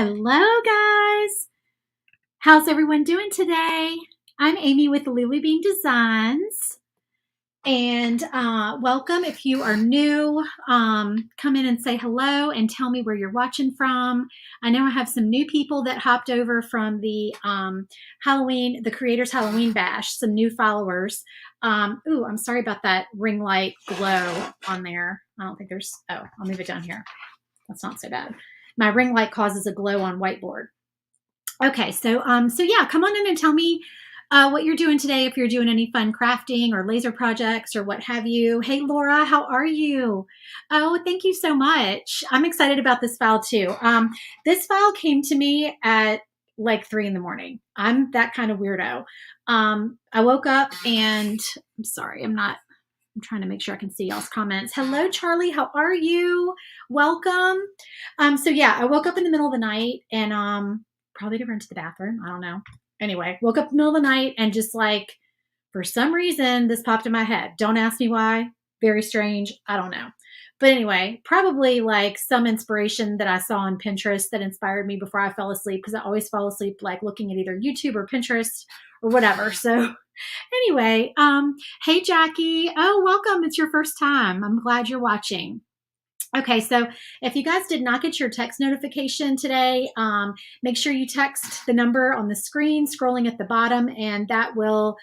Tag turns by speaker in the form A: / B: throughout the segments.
A: Hello, guys. How's everyone doing today? I'm Amy with Lily Bean Designs, and welcome. If you are new, come in and say hello and tell me where you're watching from. I know I have some new people that hopped over from the the Creators Halloween Bash, some new followers. Ooh, I'm sorry about that ring light glow on there. I don't think there's, oh, I'll move it down here. That's not so bad. My ring light causes a glow on whiteboard. Okay, so yeah, come on in and tell me what you're doing today, if you're doing any fun crafting or laser projects or what have you. Hey, Laura, how are you? Oh, thank you so much. I'm excited about this file too. This file came to me at like 3 in the morning. I'm that kind of weirdo. I woke up and I'm sorry, I'm trying to make sure I can see y'all's comments. Hello, Charlie. How are you? Welcome. So yeah, I woke up in the middle of the night and probably to run to the bathroom. I don't know. Anyway, woke up in the middle of the night and just like, for some reason, this popped in my head. Don't ask me why. Very strange. I don't know. But anyway, probably like some inspiration that I saw on Pinterest that inspired me before I fell asleep, because I always fall asleep like looking at either YouTube or Pinterest or whatever. So anyway, hey, Jackie. Oh, welcome. It's your first time. I'm glad you're watching. Okay, so if you guys did not get your text notification today, make sure you text the number on the screen scrolling at the bottom, and that will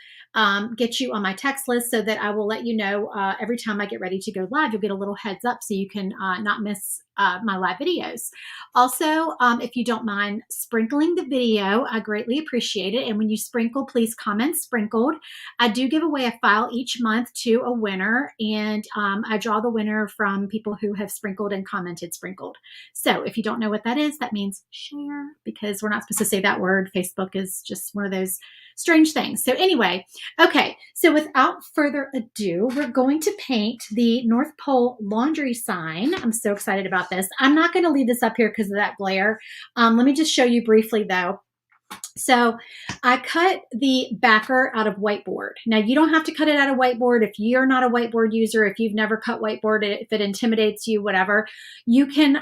A: get you on my text list so that I will let you know every time I get ready to go live. You'll get a little heads up so you can not miss my live videos. Also, if you don't mind sprinkling the video, I greatly appreciate it. And when you sprinkle, please comment sprinkled. I do give away a file each month to a winner, and I draw the winner from people who have sprinkled and commented sprinkled. So if you don't know what that is, that means share, because we're not supposed to say that word. Facebook is just one of those strange things. So anyway, okay, so without further ado, we're going to paint the North Pole laundry sign. I'm so excited about this. I'm not going to leave this up here because of that glare. Let me just show you briefly though. So I cut the backer out of whiteboard. Now you don't have to cut it out of whiteboard if you're not a whiteboard user, if you've never cut whiteboard, if it intimidates you, whatever. You can,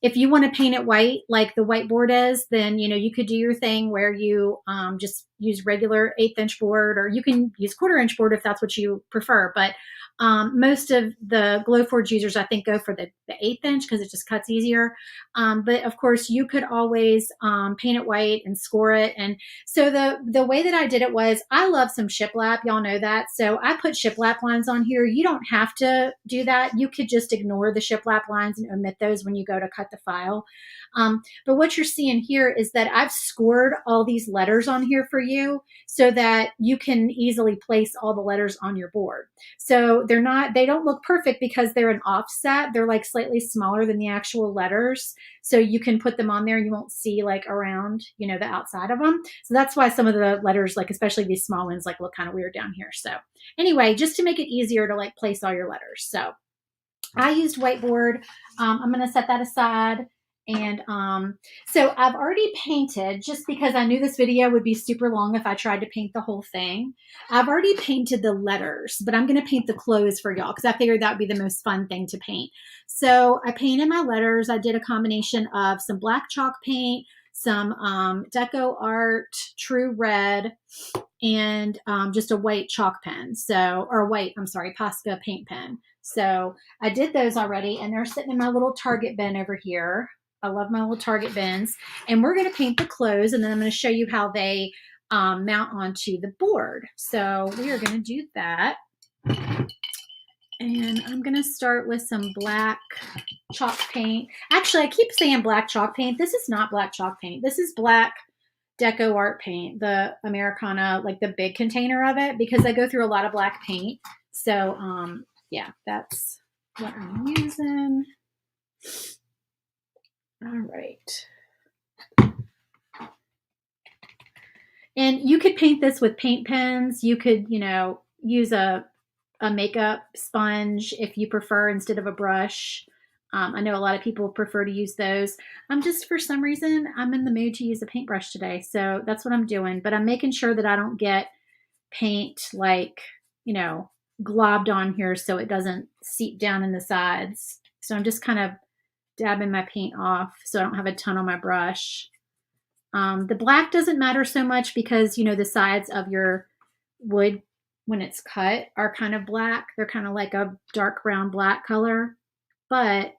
A: if you want to paint it white like the whiteboard is, then you could do your thing where you just use regular 1/8" board, or you can use 1/4" board if that's what you prefer. But most of the Glowforge users, I think, go for the 1/8" because it just cuts easier. But of course, you could always paint it white and score it. And so the way that I did it was, I love some shiplap. Y'all know that. So I put shiplap lines on here. You don't have to do that. You could just ignore the shiplap lines and omit those when you go to cut the file. But what you're seeing here is that I've scored all these letters on here for you so that you can easily place all the letters on your board. So they don't look perfect because they're an offset. They're like slightly smaller than the actual letters. So you can put them on there and you won't see like around, the outside of them. So that's why some of the letters, like especially these small ones, like look kind of weird down here. So anyway, just to make it easier to like place all your letters. So I used whiteboard. I'm going to set that aside. And so I've already painted, just because I knew this video would be super long if I tried to paint the whole thing. I've already painted the letters, but I'm going to paint the clothes for y'all because I figured that would be the most fun thing to paint. So I painted my letters. I did a combination of some black chalk paint, some Deco Art True Red, and just a white chalk pen. Posca paint pen. So I did those already, and they're sitting in my little Target bin over here. I love my little Target bins. And we're going to paint the clothes, and then I'm going to show you how they mount onto the board. So we are going to do that. And I'm going to start with some black chalk paint. Actually, I keep saying black chalk paint. This is not black chalk paint. This is black Deco Art paint, the Americana, like the big container of it, because I go through a lot of black paint. So yeah, that's what I'm using. All right. And you could paint this with paint pens. You could, use a makeup sponge if you prefer instead of a brush. I know a lot of people prefer to use those. For some reason, I'm in the mood to use a paintbrush today. So that's what I'm doing. But I'm making sure that I don't get paint like, globbed on here so it doesn't seep down in the sides. So I'm just kind of dabbing my paint off so I don't have a ton on my brush. The black doesn't matter so much because, you know, the sides of your wood when it's cut are kind of black. They're kind of like a dark brown black color. But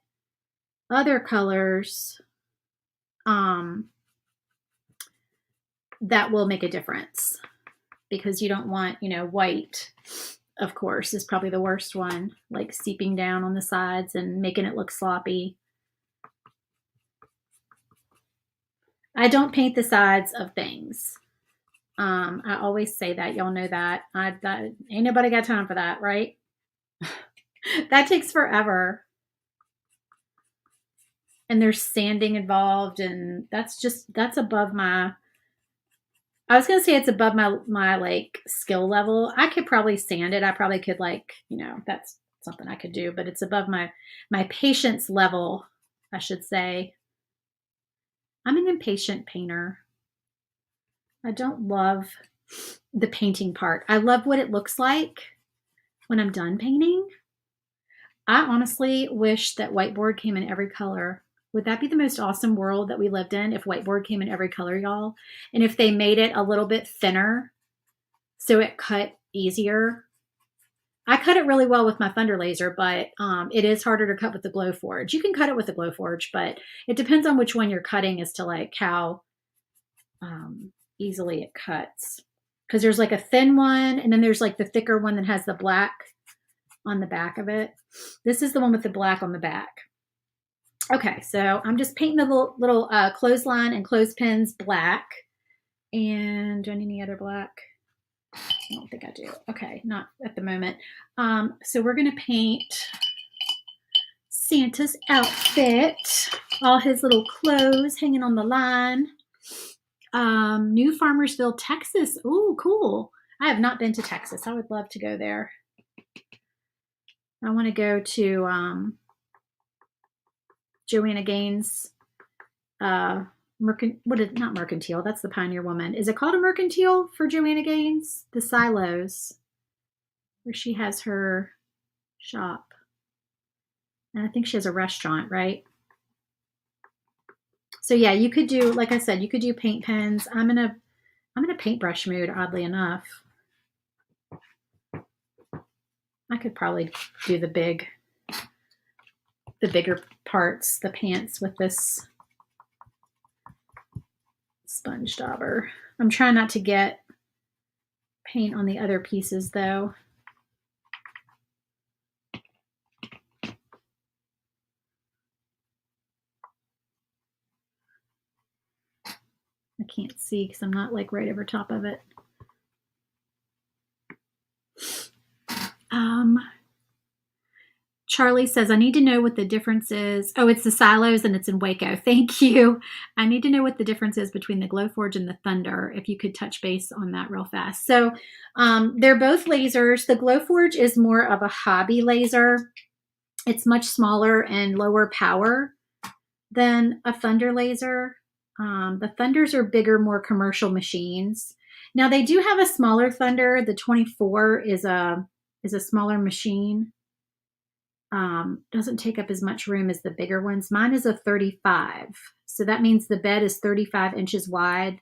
A: other colors, that will make a difference because you don't want, you know, white, of course, is probably the worst one, like seeping down on the sides and making it look sloppy. I don't paint the sides of things. I always say that. Y'all know that. That ain't nobody got time for that, right? That takes forever. And there's sanding involved, and that's above my, I was going to say it's above my like skill level. I could probably sand it. I probably could, like, you know, that's something I could do, but it's above my patience level, I should say. I'm an impatient painter. I don't love the painting part. I love what it looks like when I'm done painting. I honestly wish that whiteboard came in every color. Would that be the most awesome world that we lived in if whiteboard came in every color, y'all? And if they made it a little bit thinner so it cut easier. I cut it really well with my Thunder laser, but it is harder to cut with the Glowforge. You can cut it with the Glowforge, but it depends on which one you're cutting as to like how easily it cuts. Because there's like a thin one, and then there's like the thicker one that has the black on the back of it. This is the one with the black on the back. Okay, so I'm just painting the little clothesline and clothespins black. And do I need any other black? I don't think I do. Okay, not at the moment. So we're going to paint Santa's outfit, all his little clothes hanging on the line. New Farmersville, Texas. Ooh, cool. I have not been to Texas. I would love to go there. I want to go to Joanna Gaines' not Mercantile, that's the Pioneer Woman. Is it called a Mercantile for Joanna Gaines? The Silos, where she has her shop. And I think she has a restaurant, right? So yeah, you could do, like I said, you could do paint pens. I'm in a paintbrush mood, oddly enough. I could probably do the bigger parts, the pants, with this sponge dauber. I'm trying not to get paint on the other pieces though. I can't see because I'm not like right over top of it. Charlie says, I need to know what the difference is. Oh, it's the Silos and it's in Waco. Thank you. I need to know what the difference is between the Glowforge and the Thunder, if you could touch base on that real fast. So they're both lasers. The Glowforge is more of a hobby laser. It's much smaller and lower power than a Thunder laser. The Thunders are bigger, more commercial machines. Now they do have a smaller Thunder. The 24 is a smaller machine. Doesn't take up as much room as the bigger ones. Mine is a 35. So that means the bed is 35 inches wide.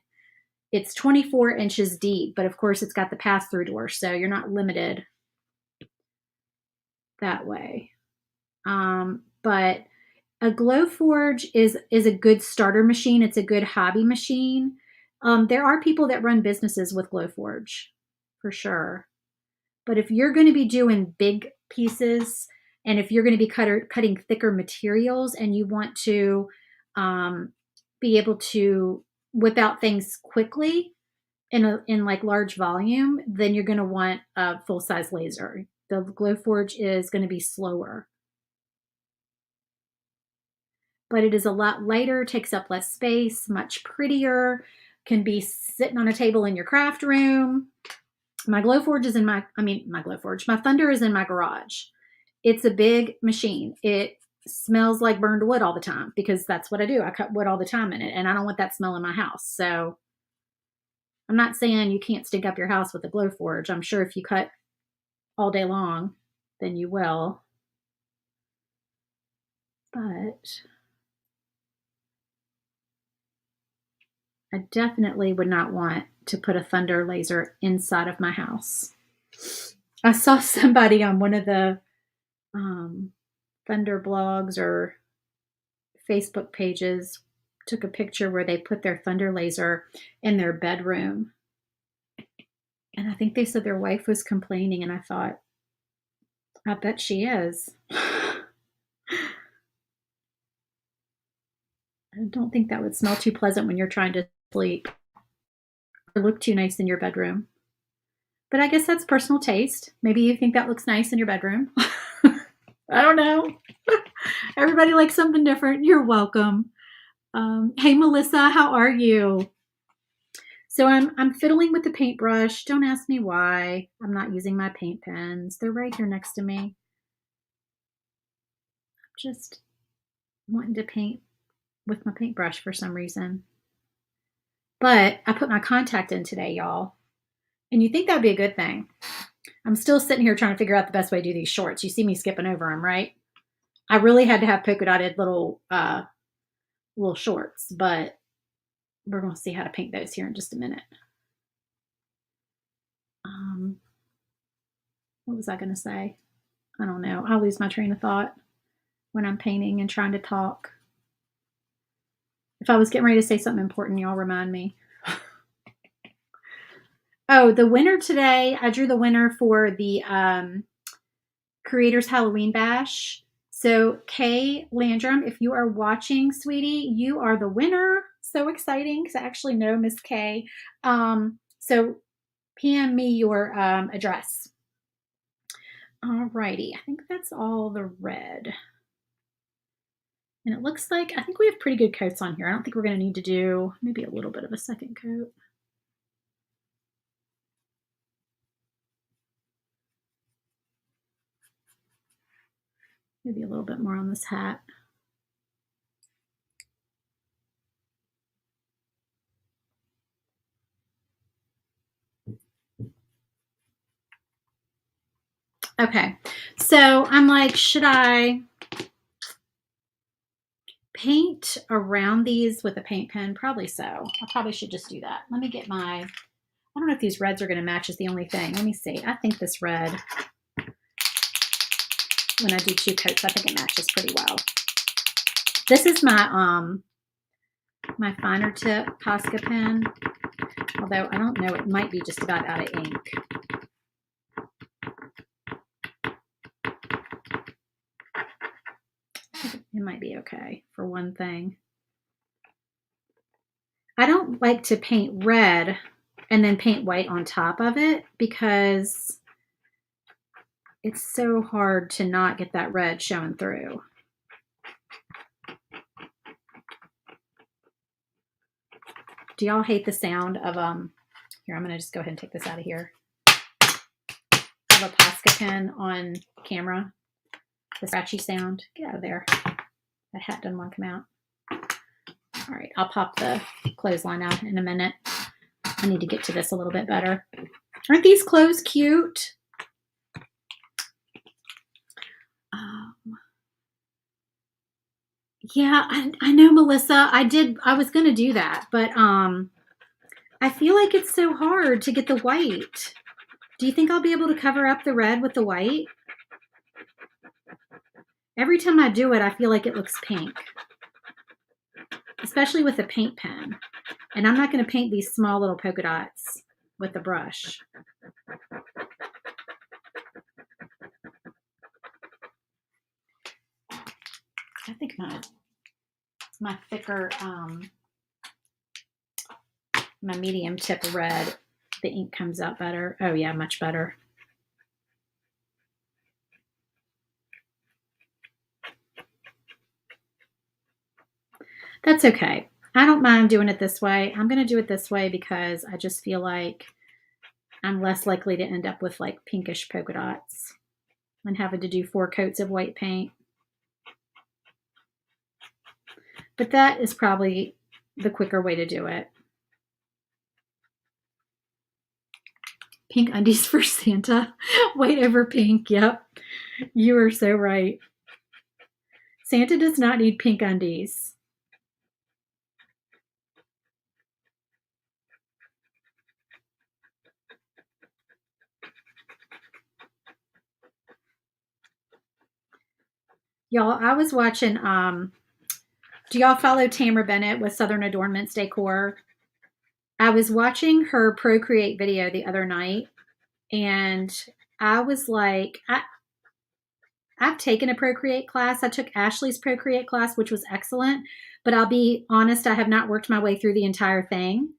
A: It's 24 inches deep, but of course it's got the pass-through door, so you're not limited that way. But a Glowforge is a good starter machine. It's a good hobby machine. There are people that run businesses with Glowforge, for sure. But if you're going to be doing big pieces, and if you're going to be cutting thicker materials and you want to be able to whip out things quickly in like large volume, then you're going to want a full-size laser. The Glowforge is going to be slower. But it is a lot lighter, takes up less space, much prettier, can be sitting on a table in your craft room. My Glowforge is my Thunder is in my garage. It's a big machine. It smells like burned wood all the time because that's what I do. I cut wood all the time in it, and I don't want that smell in my house. So I'm not saying you can't stink up your house with a Glowforge. I'm sure if you cut all day long, then you will. But I definitely would not want to put a thunder laser inside of my house. I saw somebody on one of the thunder blogs or Facebook pages took a picture where they put their thunder laser in their bedroom. And I think they said their wife was complaining, and I thought, I bet she is. I don't think that would smell too pleasant when you're trying to sleep or look too nice in your bedroom. But I guess that's personal taste. Maybe you think that looks nice in your bedroom. I don't know. Everybody likes something different. You're welcome. Hey, Melissa, how are you? So I'm fiddling with the paintbrush. Don't ask me why. I'm not using my paint pens. They're right here next to me. I'm just wanting to paint with my paintbrush for some reason. But I put my contact in today, y'all. And you think that'd be a good thing. I'm still sitting here trying to figure out the best way to do these shorts. You see me skipping over them, right? I really had to have polka dotted little shorts, but we're going to see how to paint those here in just a minute. What was I going to say? I don't know. I lose my train of thought when I'm painting and trying to talk. If I was getting ready to say something important, y'all remind me. Oh, the winner today, I drew the winner for the Creators Halloween Bash. So Kay Landrum, if you are watching, sweetie, you are the winner. So exciting because I actually know Miss Kay. So PM me your address. Alrighty, I think that's all the red. And it looks like, I think we have pretty good coats on here. I don't think we're going to need to do maybe a little bit of a second coat. Maybe a little bit more on this hat. Okay, so I'm like, should I paint around these with a paint pen? Probably so. I probably should just do that. Let me get my, I don't know if these reds are going to match is the only thing. Let me see. I think this red, when I do two coats, I think it matches pretty well. This is my my finer tip Posca pen, although I don't know, it might be just about out of ink. It might be okay for one thing. I don't like to paint red and then paint white on top of it because it's so hard to not get that red showing through. Do y'all hate the sound of here, I'm gonna just go ahead and take this out of here. Of a Posca pen on camera. The scratchy sound. Get out of there. That hat doesn't want to come out. All right, I'll pop the clothesline out in a minute. I need to get to this a little bit better. Aren't these clothes cute? Yeah, I know, Melissa. I was going to do that, but I feel like it's so hard to get the white. Do you think I'll be able to cover up the red with the white? Every time I do it, I feel like it looks pink, especially with a paint pen. And I'm not going to paint these small little polka dots with the brush. I think my thicker, my medium tip red, the ink comes out better. Oh yeah, much better. That's okay. I don't mind doing it this way. I'm going to do it this way because I just feel like I'm less likely to end up with like pinkish polka dots and having to do 4 coats of white paint. But that is probably the quicker way to do it. Pink undies for Santa. White over pink. Yep. You are so right. Santa does not need pink undies. Y'all, I was watching, do y'all follow Tamara Bennett with Southern Adornments Decor? I was watching her Procreate video the other night, and I was like, I've taken a Procreate class. I took Ashley's Procreate class, which was excellent, but I'll be honest, I have not worked my way through the entire thing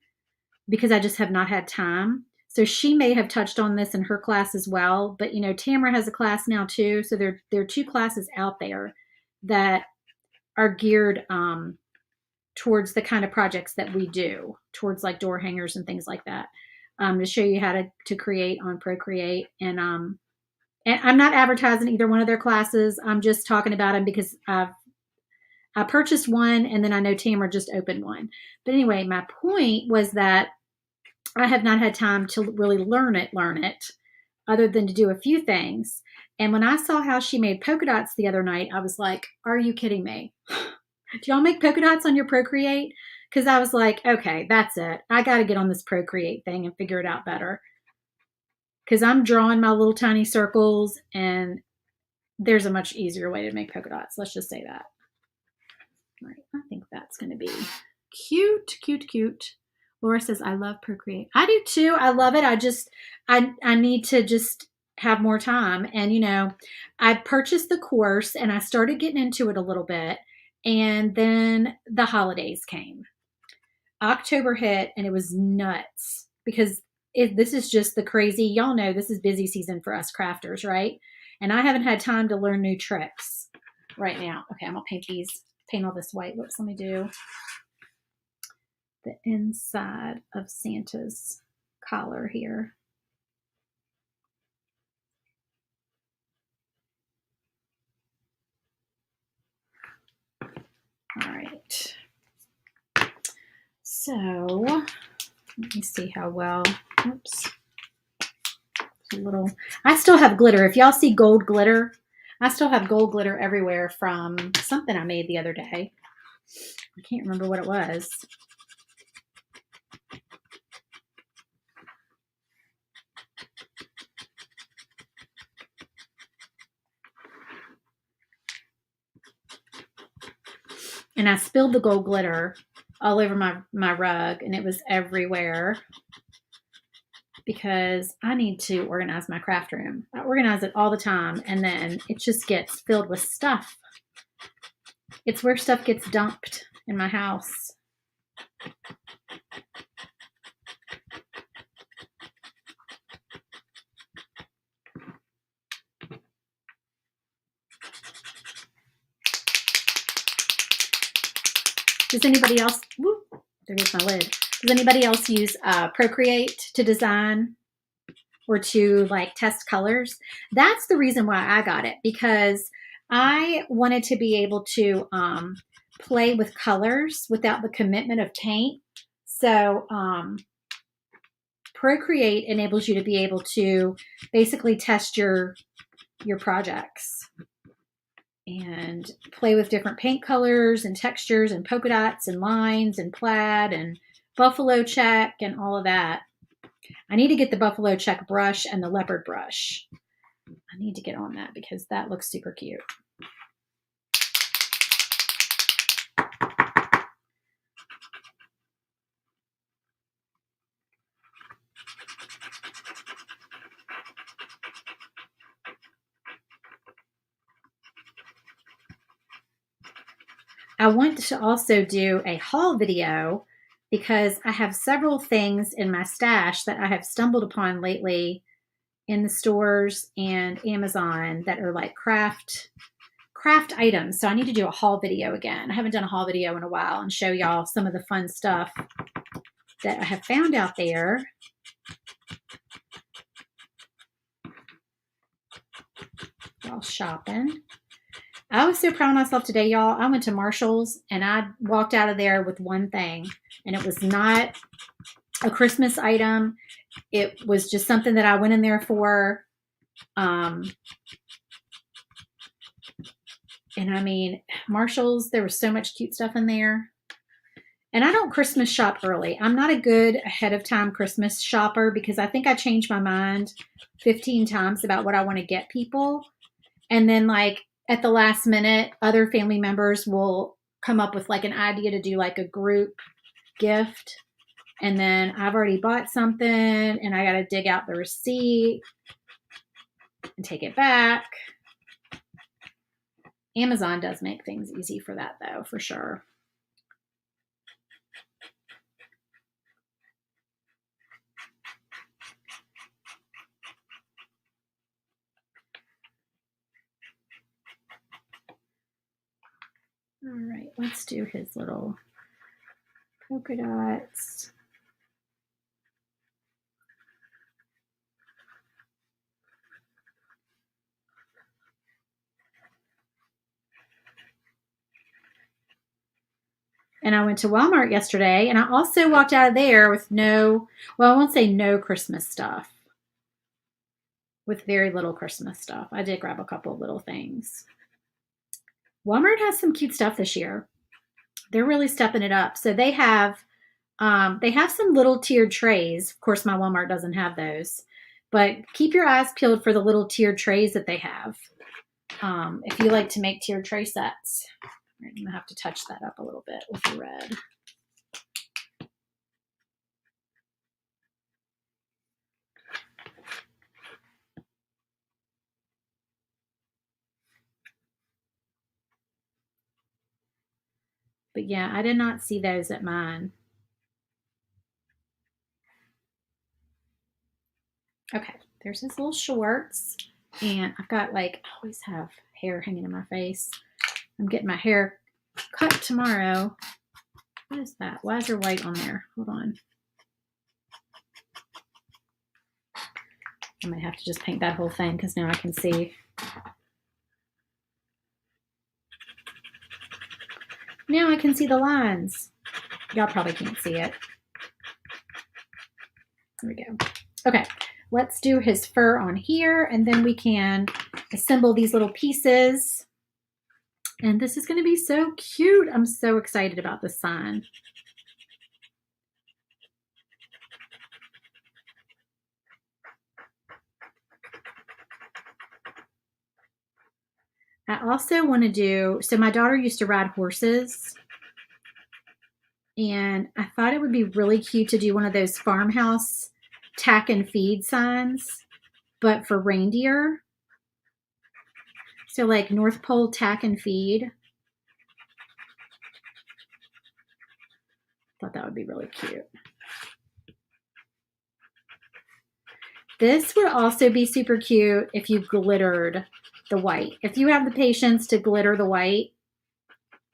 A: because I just have not had time. So she may have touched on this in her class as well, but you know, Tamara has a class now too. So there are two classes out there that are geared towards the kind of projects that we do, towards like door hangers and things like that, to show you how to create on Procreate. And I'm not advertising either one of their classes. I'm just talking about them because I purchased one, and then I know Tamara just opened one. But anyway, my point was that I have not had time to really learn it, other than to do a few things. And when I saw how she made polka dots the other night, I was like, are you kidding me? Do y'all make polka dots on your Procreate? Because I was like, okay, that's it. I got to get on this Procreate thing and figure it out better. Because I'm drawing my little tiny circles, and there's a much easier way to make polka dots. Let's just say that. All right, I think that's going to be cute, cute, cute. Laura says, I love Procreate. I do too. I love it. I need to just have more time. And, you know, I purchased the course and I started getting into it a little bit. And then the holidays came. October hit and it was nuts because this is just the crazy. Y'all know this is busy season for us crafters, right? And I haven't had time to learn new tricks right now. Okay, I'm going to paint all this white. Let me do the inside of Santa's collar here. All right. So let me see how well. Oops. I still have glitter. If y'all see gold glitter, I still have gold glitter everywhere from something I made the other day. I can't remember what it was. And I spilled the gold glitter all over my rug, and it was everywhere because I need to organize my craft room. I organize it all the time, and then it just gets filled with stuff. It's where stuff gets dumped in my house. Does anybody else, whoop, there goes my lid. Does anybody else use Procreate to design or to like test colors? That's the reason why I got it, because I wanted to be able to play with colors without the commitment of paint. So Procreate enables you to be able to basically test your projects and play with different paint colors and textures and polka dots and lines and plaid and buffalo check and all of that. I need to get the buffalo check brush and the leopard brush. I need to get on that because that looks super cute. I want to also do a haul video because I have several things in my stash that I have stumbled upon lately in the stores and Amazon that are like craft items. So I need to do a haul video again. I haven't done a haul video in a while and show y'all some of the fun stuff that I have found out there. While shopping. I was so proud of myself today, y'all. I went to Marshall's and I walked out of there with one thing, and it was not a Christmas item. It was just something that I went in there for. And I mean, Marshall's, there was so much cute stuff in there. And I don't Christmas shop early. I'm not a good ahead of time Christmas shopper because I think I change my mind 15 times about what I want to get people. And then like at the last minute, other family members will come up with like an idea to do like a group gift. And then I've already bought something and I got to dig out the receipt and take it back. Amazon does make things easy for that though, for sure. All right, let's do his little polka dots. And I went to Walmart yesterday, and I also walked out of there with no, well, I won't say no Christmas stuff, with very little Christmas stuff. I did grab a couple of little things. Walmart has some cute stuff this year. They're really stepping it up. So they have some little tiered trays. Of course, my Walmart doesn't have those, but keep your eyes peeled for the little tiered trays that they have. If you like to make tiered tray sets. I'm going to have to touch that up a little bit with the red. But yeah, I did not see those at mine. Okay, there's his little shorts. And I've got like, I always have hair hanging in my face. I'm getting my hair cut tomorrow. What is that? Why is there white on there? Hold on. I might have to just paint that whole thing because now I can see. Now I can see the lines. Y'all probably can't see it. There we go. Okay, let's do his fur on here, and then we can assemble these little pieces. And this is going to be so cute. I'm so excited about this sign. I also want to do, so my daughter used to ride horses, and I thought it would be really cute to do one of those farmhouse tack and feed signs, but for reindeer. So like North Pole tack and feed. Thought that would be really cute. This would also be super cute if you glittered the white. If you have the patience to glitter the white,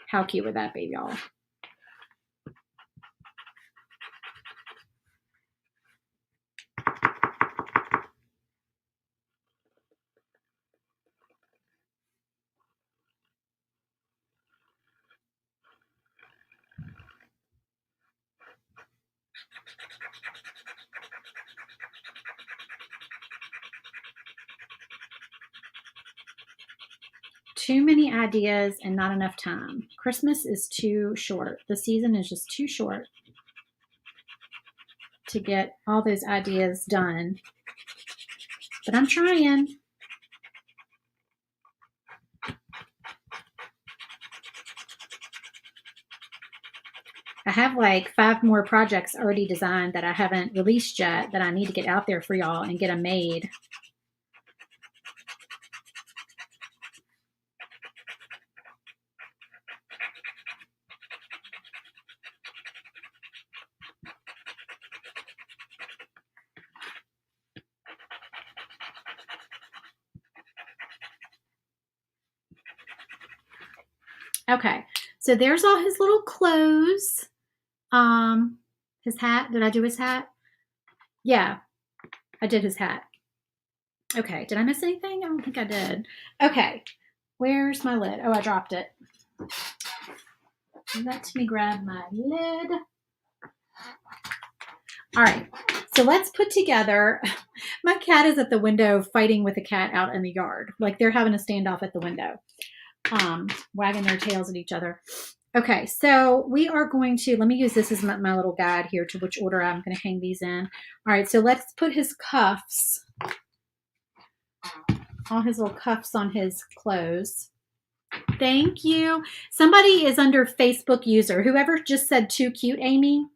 A: how cute would that be, y'all? Too many ideas and not enough time. Christmas is too short. The season is just too short to get all those ideas done. But I'm trying. I have like 5 more projects already designed that I haven't released yet that I need to get out there for y'all and get them made. Okay, so there's all his little clothes. His hat. Did I do his hat? Yeah, I did his hat. Okay, did I miss anything? I don't think I did. Okay, where's my lid? Oh, I dropped it. Let me grab my lid. All right, so let's put together, my cat is at the window fighting with a cat out in the yard. Like they're having a standoff at the window, wagging their tails at each other. Okay, so we are going to, let me use this as my little guide here to which order I'm going to hang these in. All right, so let's put his cuffs, all his little cuffs on his clothes. Thank you. Somebody is under Facebook user. Whoever just said too cute, Amy.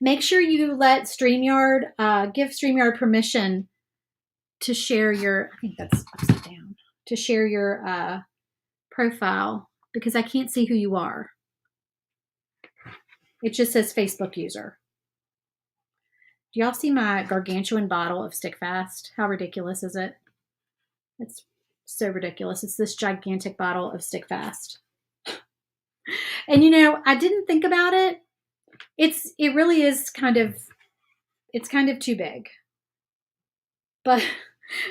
A: Make sure you let StreamYard, give StreamYard permission to share your, I think that's upside down, to share your profile because I can't see who you are. It just says Facebook user. Do y'all see my gargantuan bottle of Stick Fast? How ridiculous is it? It's so ridiculous. It's this gigantic bottle of Stick Fast. And you know, I didn't think about it. It really is it's kind of too big. But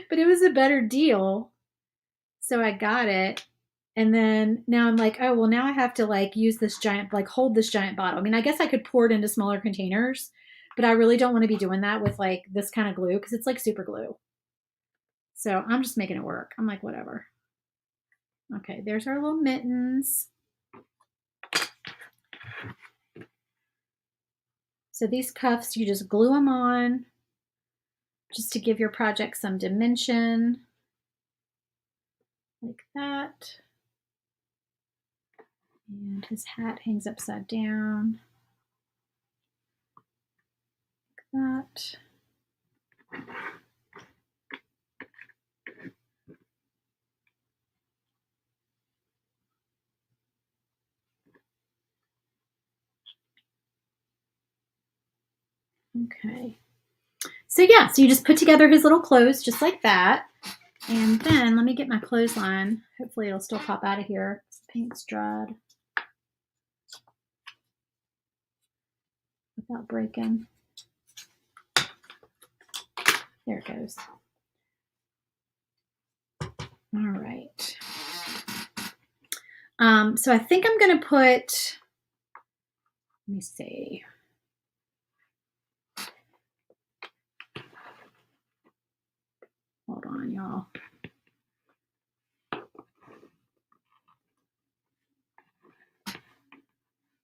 A: it was a better deal. So I got it. And then now I'm like, oh, well, now I have to like use this giant, like hold this giant bottle. I mean, I guess I could pour it into smaller containers, but I really don't want to be doing that with like this kind of glue because it's like super glue. So I'm just making it work. I'm like, whatever. Okay, there's our little mittens. So these cuffs, you just glue them on just to give your project some dimension. Like that. And his hat hangs upside down. Like that. Okay. So yeah, so you just put together his little clothes just like that. And then let me get my clothesline. Hopefully it'll still pop out of here. The paint's dried. Without breaking. There it goes. All right. So I think I'm going to put, let me see. Hold on, y'all.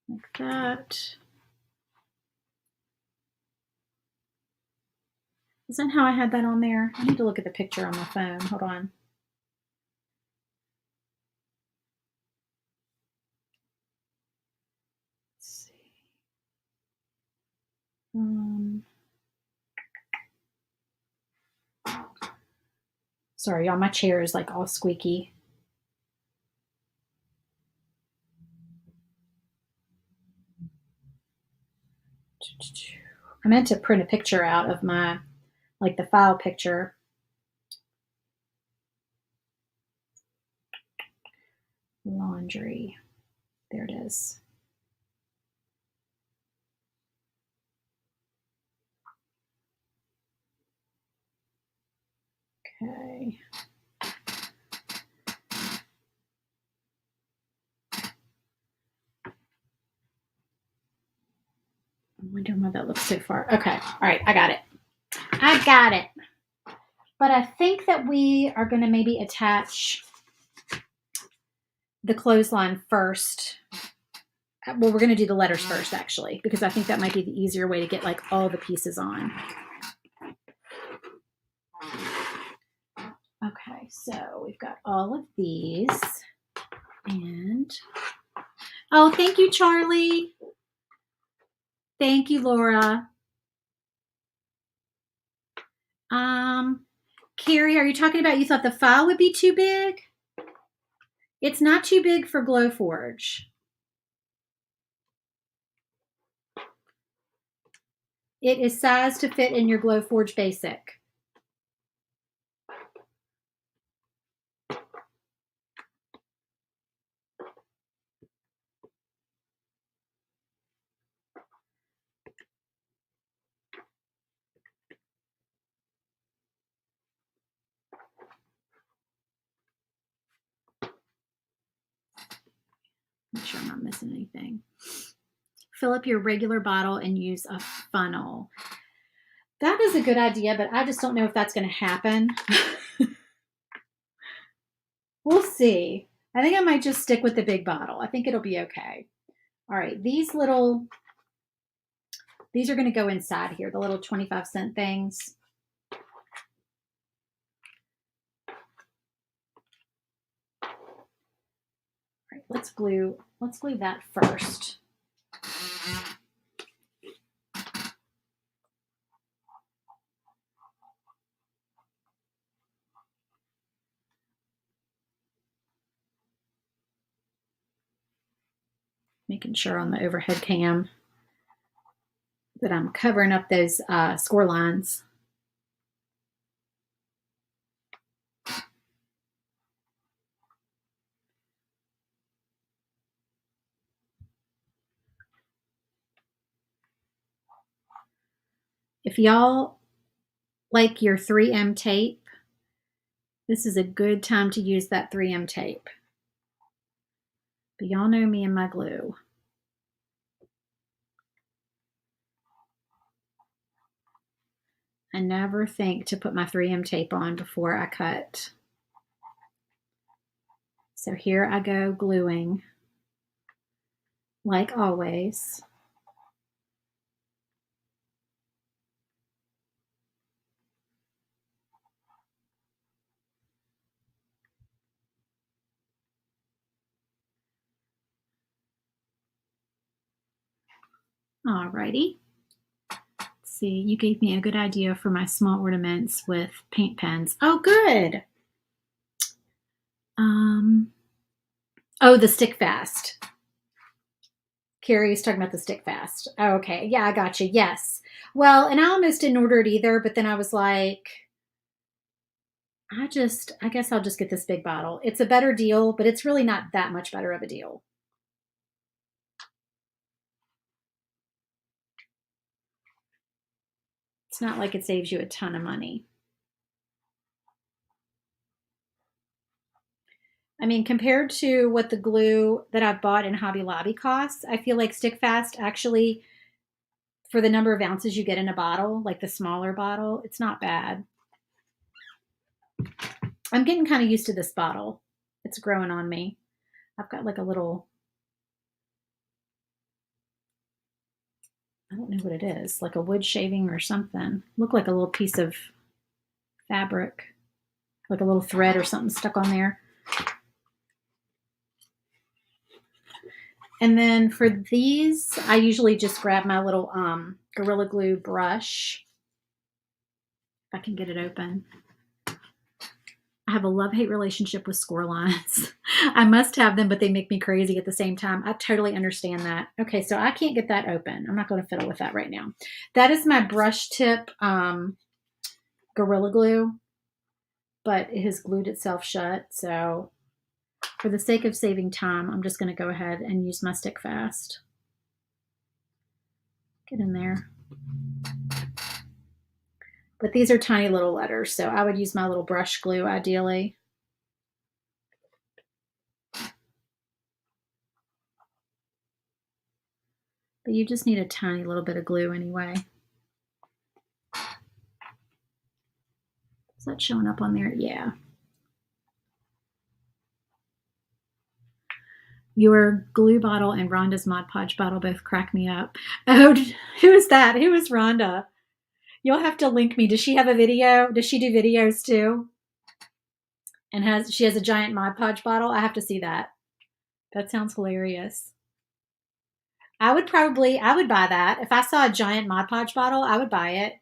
A: Like that. Isn't how I had that on there? I need to look at the picture on my phone. Hold on. Let's see. Sorry, y'all. My chair is like all squeaky. I meant to print a picture out of my, like the file picture. Laundry. There it is. Okay. I'm wondering why that looks so far. Okay. All right. I got it. I got it. But I think that we are going to maybe attach the clothesline first. Well, we're going to do the letters first, actually, because I think that might be the easier way to get like all the pieces on. Okay, so we've got all of these. And, oh, thank you, Charlie. Thank you, Laura. Carrie, are you talking about you thought the file would be too big? It's not too big for Glowforge. It is sized to fit in your Glowforge Basic. Make sure I'm not missing anything. Fill up your regular bottle and use a funnel. That is a good idea, but I just don't know if that's going to happen. We'll see. I think I might just stick with the big bottle. I think it'll be okay. All right, these are going to go inside here, the little 25-cent things. right, let's glue that first. Making sure on the overhead cam that I'm covering up those score lines. If y'all like your 3M tape, this is a good time to use that 3M tape. But y'all know me and my glue. I never think to put my 3M tape on before I cut. So here I go gluing, like always. Alrighty. See, you gave me a good idea for my small ornaments with paint pens. Oh, good. Oh, the stick fast. Carrie was talking about the stick fast. Oh, okay. Yeah, I got you. Yes. Well, and I almost didn't order it either, but then I was like, I guess I'll just get this big bottle. It's a better deal, but it's really not that much better of a deal. It's not like it saves you a ton of money. I mean, compared to what the glue that I've bought in Hobby Lobby costs, I feel like Stick Fast actually, for the number of ounces you get in a bottle, like the smaller bottle, it's not bad. I'm getting kind of used to this bottle. It's growing on me. I've got like a little, I don't know what it is, like a wood shaving or something. Look like a little piece of fabric, like a little thread or something stuck on there. And then for these, I usually just grab my little Gorilla Glue brush. If I can get it open. I have a love-hate relationship with score lines. I must have them, but they make me crazy at the same time. I totally understand that. Okay, so I can't get that open. I'm not going to fiddle with that right now. That is my brush tip Gorilla Glue, but it has glued itself shut. So for the sake of saving time, I'm just going to go ahead and use my Stick Fast. Get in there. But these are tiny little letters, so I would use my little brush glue ideally. But you just need a tiny little bit of glue anyway. Is that showing up on there? Yeah. Your glue bottle and Rhonda's Mod Podge bottle both crack me up. Oh, who is that? Who is Rhonda? You'll have to link me. Does she have a video? Does she do videos too? And she has a giant Mod Podge bottle? I have to see that. That sounds hilarious. I would buy that. If I saw a giant Mod Podge bottle, I would buy it.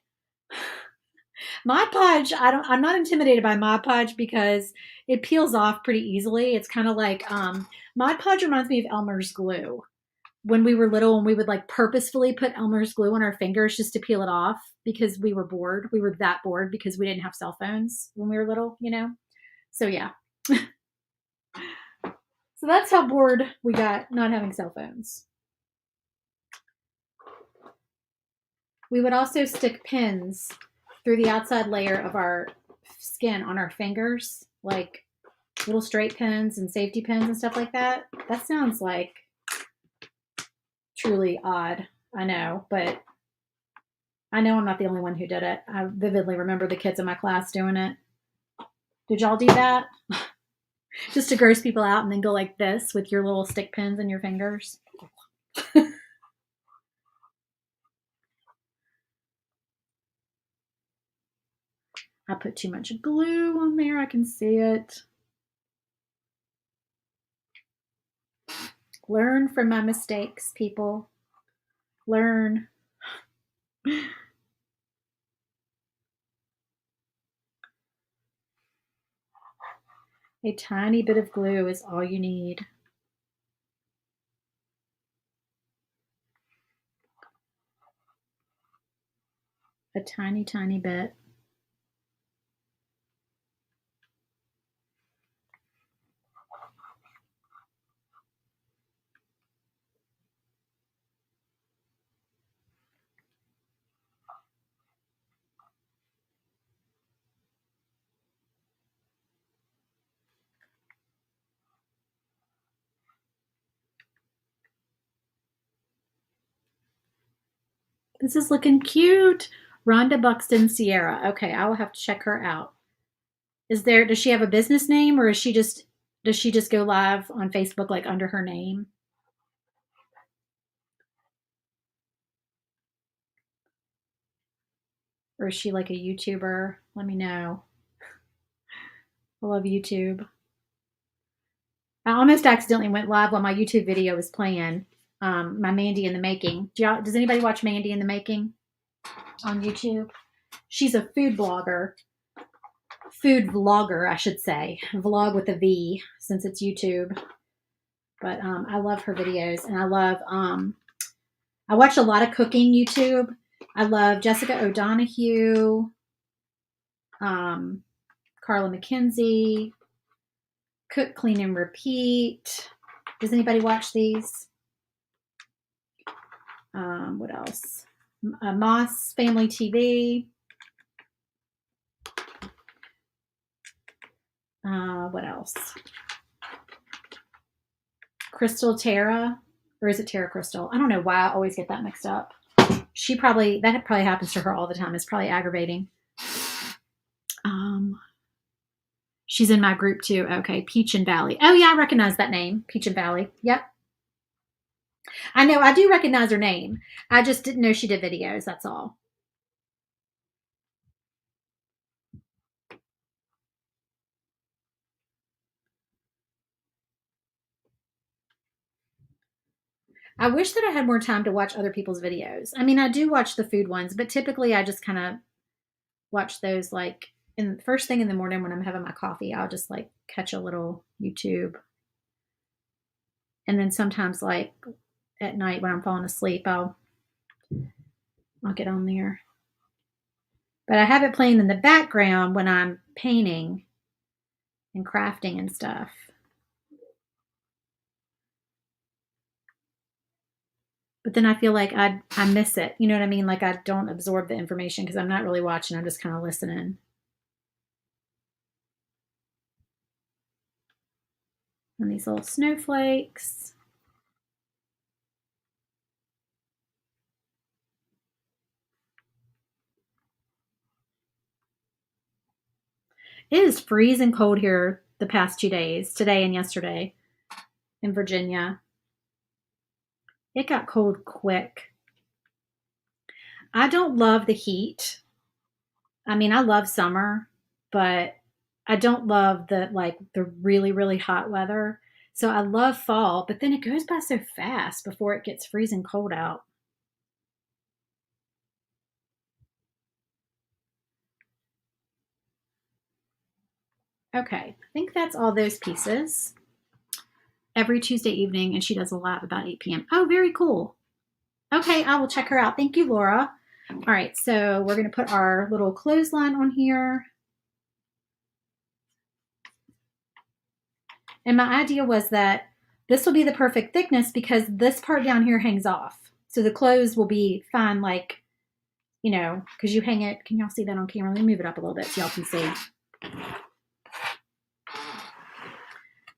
A: Mod Podge, I'm not intimidated by Mod Podge because it peels off pretty easily. It's kind of like, Mod Podge reminds me of Elmer's glue. When we were little and we would like purposefully put Elmer's glue on our fingers just to peel it off because we were bored. We were that bored because we didn't have cell phones when we were little, you know? So yeah. So that's how bored we got not having cell phones. We would also stick pins through the outside layer of our skin on our fingers, like little straight pins and safety pins and stuff like that. That sounds like truly odd. I know, but I know I'm not the only one who did it. I vividly remember the kids in my class doing it. Did y'all do that? Just to gross people out and then go like this with your little stick pins in your fingers? I put too much glue on there. I can see it. Learn from my mistakes, people. Learn. A tiny bit of glue is all you need. A tiny, tiny bit. This is looking cute. Rhonda Buxton Sierra. Okay, I will have to check her out. Does she have a business name, or does she just go live on Facebook like under her name? Or is she like a YouTuber? Let me know. I love YouTube. I almost accidentally went live while my YouTube video was playing. My Mandy in the Making. Does anybody watch Mandy in the Making on YouTube? She's a food vlogger, I should say. Vlog with a V, since it's YouTube. But I love her videos, and I watch a lot of cooking YouTube. I love Jessica O'Donoghue, Carla McKenzie, Cook, Clean, and Repeat. Does anybody watch these? What else? Moss Family TV. What else? Crystal Tara, or is it Tara Crystal? I don't know why I always get that mixed up. That probably happens to her all the time. It's probably aggravating. She's in my group too. Okay, Peach and Valley. Oh yeah, I recognize that name, Peach and Valley. Yep. I know, I do recognize her name. I just didn't know she did videos, that's all. I wish that I had more time to watch other people's videos. I mean, I do watch the food ones, but typically I just kind of watch those like in the first thing in the morning when I'm having my coffee. I'll just like catch a little YouTube. And then sometimes like at night when I'm falling asleep, I'll get on there. But I have it playing in the background when I'm painting and crafting and stuff. But then I feel like I miss it. You know what I mean? Like I don't absorb the information because I'm not really watching. I'm just kind of listening. And these little snowflakes. It is freezing cold here the past 2 days, today and yesterday in Virginia. It got cold quick. I don't love the heat. I mean, I love summer, but I don't love the really, really hot weather. So I love fall, but then it goes by so fast before it gets freezing cold out. Okay, I think that's all those pieces. Every Tuesday evening, and she does a live about 8 p.m. Oh, very cool. Okay, I will check her out. Thank you, Laura. All right, so we're going to put our little clothesline on here. And my idea was that this will be the perfect thickness because this part down here hangs off. So the clothes will be fine, like, you know, because you hang it. Can y'all see that on camera? Let me move it up a little bit so y'all can see.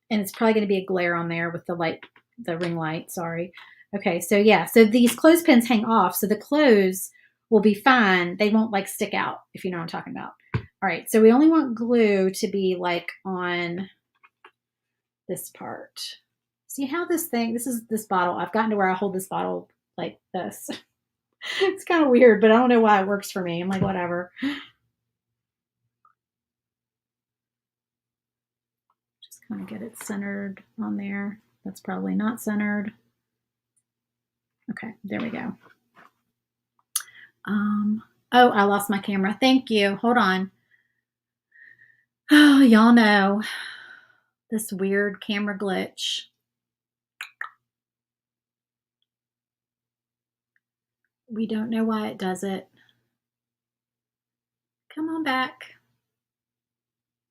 A: And it's probably going to be a glare on there with the light, the ring light, sorry. Okay, so yeah, so these clothespins hang off, so the clothes will be fine. They won't like stick out, if you know what I'm talking about. All right, so we only want glue to be like on this part. See how this is this bottle. I've gotten to where I hold this bottle like this. It's kind of weird, but I don't know why it works for me. I'm like, whatever. Just kind of get it centered on there. That's probably not centered. Okay, there we go. Oh, I lost my camera. Thank you. Hold on. Oh, y'all know this weird camera glitch. We don't know why it does it. Come on back.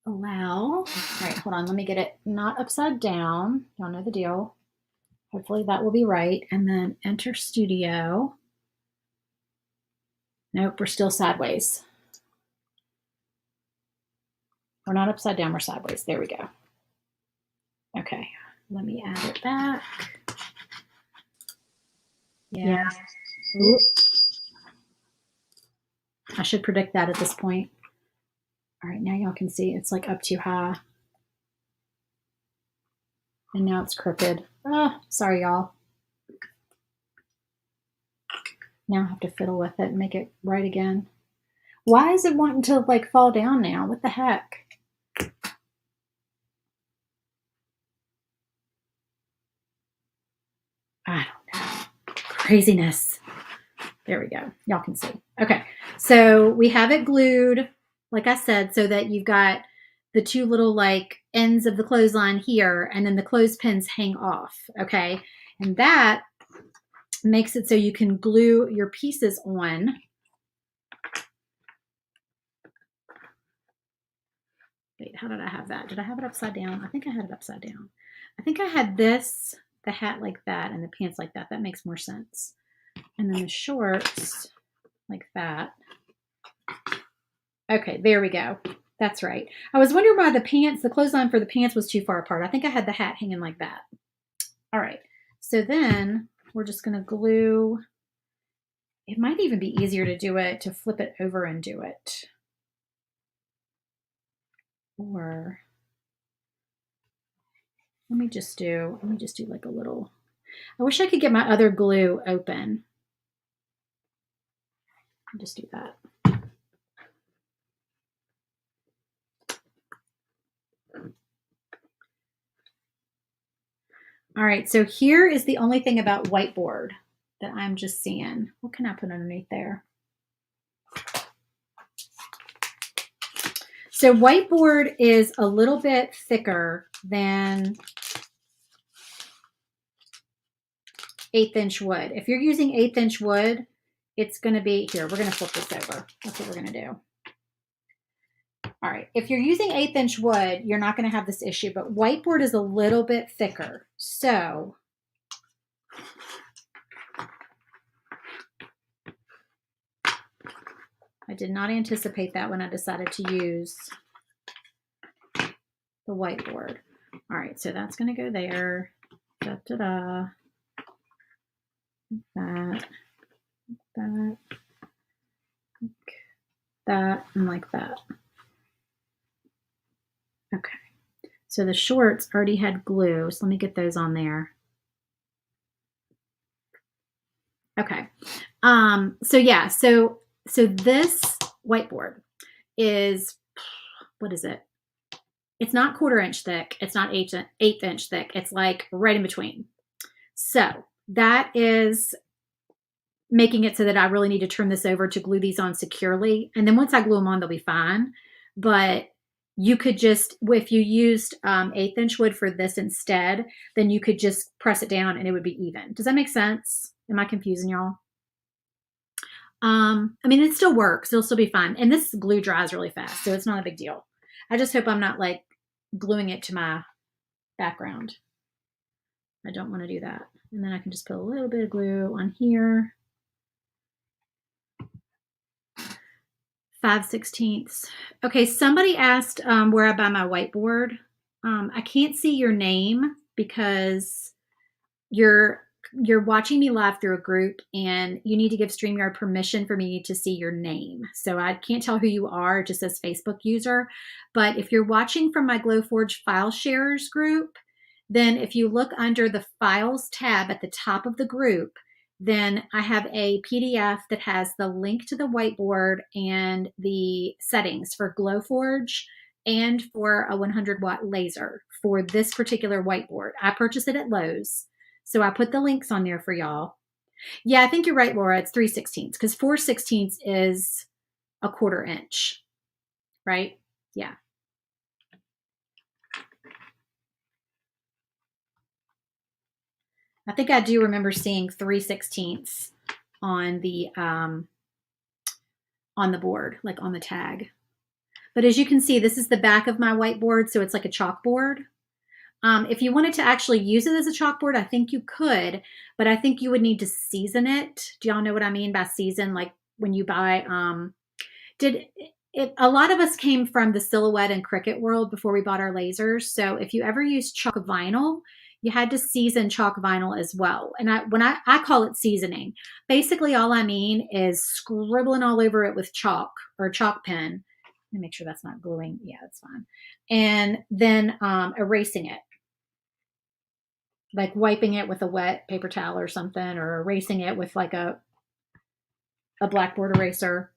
A: Allow. All right, hold on. Let me get it not upside down. Y'all know the deal. Hopefully that will be right. And then enter studio. Nope, we're still sideways. We're not upside down, we're sideways. There we go. Okay, let me add it back. Yeah. Ooh. I should predict that at this point. All right, now y'all can see it's like up too high. And now it's crooked. Oh, sorry, y'all. Now I have to fiddle with it and make it right again. Why is it wanting to like fall down now? What the heck? I don't know. Craziness. There we go. Y'all can see. Okay, so we have it glued, like I said, so that you've got the two little like ends of the clothesline here, and then the clothespins hang off, okay? And that makes it so you can glue your pieces on. Wait, how did I have that? Did I have it upside down? I think I had it upside down. I think I had this, the hat like that, and the pants like that. That makes more sense. And then the shorts like that. Okay, there we go. That's right. I was wondering why the pants, the clothesline for the pants was too far apart. I think I had the hat hanging like that. All right, so then we're just gonna glue. It might even be easier to do it, to flip it over and do it. Or let me just do like a little, I wish I could get my other glue open. I'll just do that. All right, so here is the only thing about whiteboard that I'm just seeing. What can I put underneath there? So whiteboard is a little bit thicker than 1/8" wood. If you're using 1/8" wood, it's going to be, here, we're going to flip this over. That's what we're going to do. All right, if you're using 1/8" wood, you're not going to have this issue, but whiteboard is a little bit thicker. So I did not anticipate that when I decided to use the whiteboard. All right, so that's going to go there. Da, da, da. That, that, and like that. Okay, so the shorts already had glue, so let me get those on there. Okay, so yeah, so this whiteboard is, what is it? It's not 1/4 inch thick. It's not 1/8 inch thick. It's like right in between. So that is making it so that I really need to turn this over to glue these on securely. And then once I glue them on, they'll be fine. But you could just, if you used 1/8" wood for this instead, then you could just press it down and it would be even. Does that make sense? Am I confusing y'all? I mean, it still works. It'll still be fine. And this glue dries really fast, so it's not a big deal. I just hope I'm not like gluing it to my background. I don't want to do that. And then I can just put a little bit of glue on here. 5/16. Okay, somebody asked where I buy my whiteboard. I can't see your name because you're watching me live through a group, and you need to give StreamYard permission for me to see your name. So I can't tell who you are. It just says Facebook user. But if you're watching from my Glowforge file sharers group, then if you look under the files tab at the top of the group, then I have a PDF that has the link to the whiteboard and the settings for Glowforge and for a 100-watt laser for this particular whiteboard. I purchased it at Lowe's. So I put the links on there for y'all. Yeah, I think you're right, Laura. It's 3/16 because 4/16 is a 1/4 inch, right? Yeah. I think I do remember seeing 3/16 on the board, like on the tag. But as you can see, this is the back of my whiteboard, so it's like a chalkboard. If you wanted to actually use it as a chalkboard, I think you could, but I think you would need to season it. Do y'all know what I mean by season? Like when you buy, a lot of us came from the Silhouette and Cricut world before we bought our lasers. So if you ever used chalk vinyl, you had to season chalk vinyl as well. And when I call it seasoning, basically all I mean is scribbling all over it with chalk or chalk pen. Let me make sure that's not gluing. Yeah, that's fine. And then erasing it. Like wiping it with a wet paper towel or something, or erasing it with like a blackboard eraser.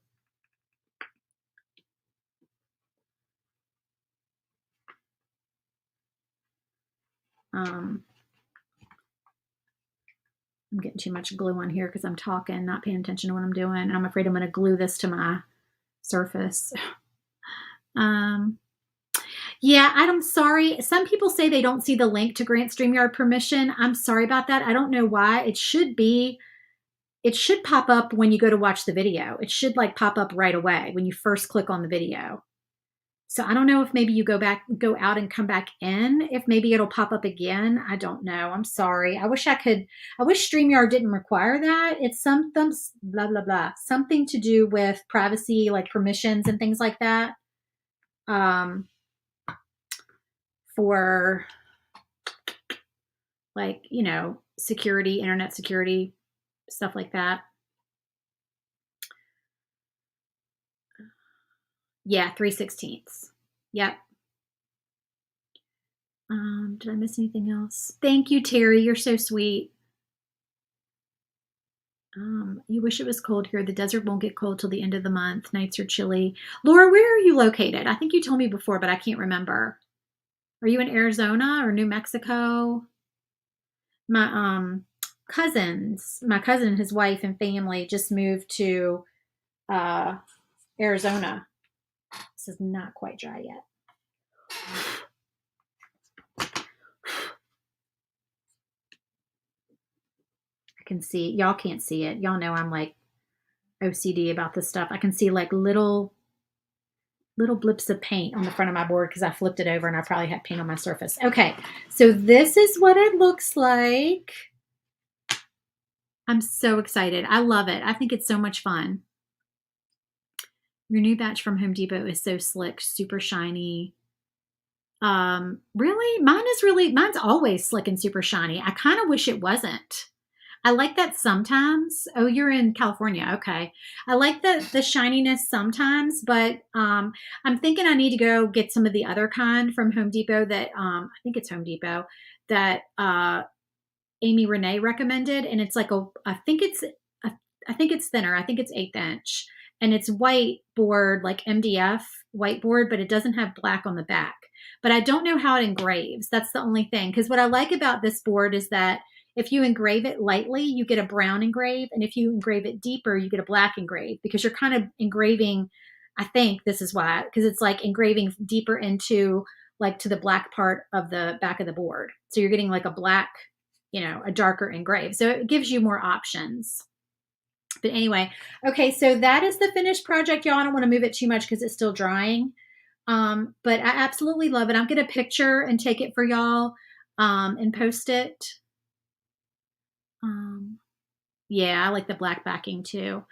A: I'm getting too much glue on here because I'm talking, not paying attention to what I'm doing. And I'm afraid I'm going to glue this to my surface. Yeah, I'm sorry. Some people say they don't see the link to grant StreamYard permission. I'm sorry about that. I don't know why. It should pop up when you go to watch the video. It should like pop up right away when you first click on the video. So I don't know if maybe you go out and come back in, if maybe it'll pop up again. I don't know. I'm sorry. I wish StreamYard didn't require that. It's something, blah, blah, blah, something to do with privacy, like permissions and things like that. For like, security, internet security, stuff like that. Yeah, 3/16. Yep. Did I miss anything else? Thank you, Terry. You're so sweet. You wish it was cold here. The desert won't get cold till the end of the month. Nights are chilly. Laura, where are you located? I think you told me before, but I can't remember. Are you in Arizona or New Mexico? My cousin and his wife and family just moved to Arizona. This is not quite dry yet. I can see, y'all can't see it. Y'all know I'm like OCD about this stuff. I can see like little blips of paint on the front of my board because I flipped it over and I probably had paint on my surface. Okay, so this is what it looks like. I'm so excited. I love it. I think it's so much fun. Your new batch from Home Depot is so slick, super shiny. Really? Mine's always slick and super shiny. I kind of wish it wasn't. I like that sometimes. Oh, you're in California. Okay. I like the shininess sometimes, but I'm thinking I need to go get some of the other kind from Home Depot that I think it's Home Depot that Amy Renee recommended, and it's like I think it's thinner. I think it's 1/8 inch, and it's white board, like MDF whiteboard, but it doesn't have black on the back. But I don't know how it engraves. That's the only thing. Because what I like about this board is that if you engrave it lightly, you get a brown engrave, and if you engrave it deeper, you get a black engrave, because you're kind of engraving. I think this is why, because it's like engraving deeper into like to the black part of the back of the board. So you're getting like a black, a darker engrave. So it gives you more options. But anyway, okay, so that is the finished project, y'all. I don't want to move it too much because it's still drying. But I absolutely love it. I'm going to picture and take it for y'all and post it. Yeah, I like the black backing too.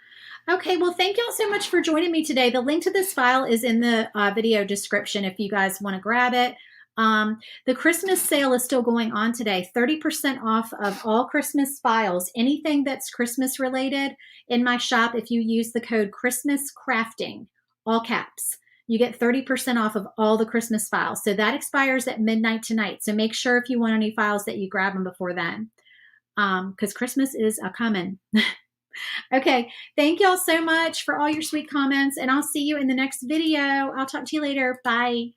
A: Okay, well, thank y'all so much for joining me today. The link to this file is in the video description if you guys want to grab it. The Christmas sale is still going on today. 30% off of all Christmas files. Anything that's Christmas related in my shop, if you use the code Christmas Crafting, all caps, you get 30% off of all the Christmas files. So that expires at midnight tonight. So make sure if you want any files that you grab them before then. Because Christmas is a coming. Okay, thank y'all so much for all your sweet comments, and I'll see you in the next video. I'll talk to you later. Bye.